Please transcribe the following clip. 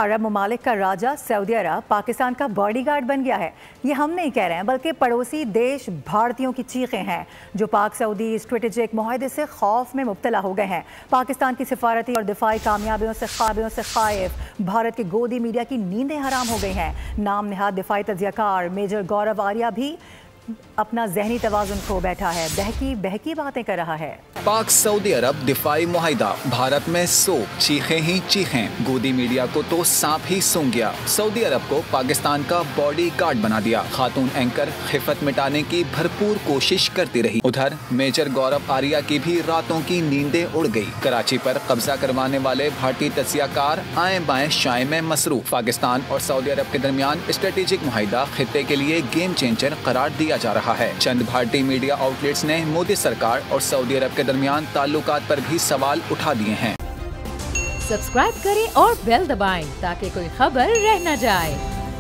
अरब ममालिक का राजा सऊदी अरब पाकिस्तान का बॉडीगार्ड बन गया है। ये हम नहीं कह रहे हैं, बल्कि पड़ोसी देश भारतीयों की चीखें हैं जो पाक सऊदी स्ट्रेटेजिक मुआहदे से खौफ में मुब्तला हो गए हैं। पाकिस्तान की सिफारती और दिफाई कामयाबियों से खाइफ भारत के गोदी मीडिया की नींदें हराम हो गई हैं। नाम नहाद दिफाई तज्जियाकार मेजर गौरव आर्या भी अपना जहनी तवाजुन खो बैठा है, बहकी बहकी बातें कर रहा है। पाक सऊदी अरब दिफाई मुआहिदा, भारत में सोख, चीखें ही चीखें, गोदी मीडिया को तो सांप ही सूंघ गया। सऊदी अरब को पाकिस्तान का बॉडी गार्ड बना दिया। खातून एंकर खिफत मिटाने की भरपूर कोशिश करती रही। उधर मेजर गौरव आर्या की भी रातों की नींदें उड़ गई। कराची पर कब्जा करवाने वाले भारतीय तज्जियाकार आए बाएं शाये में मसरूफ। पाकिस्तान और सऊदी अरब के दरमियान स्ट्रेटेजिक मुआहिदा खित्ते के लिए गेम चेंजर करार दिया जा रहा है। चंद भारतीय मीडिया आउटलेट्स ने मोदी सरकार और सऊदी अरब के दरमियान ताल्लुकात पर भी सवाल उठा दिए हैं। सब्सक्राइब करें और बेल दबाएं ताकि कोई खबर रह न जाए।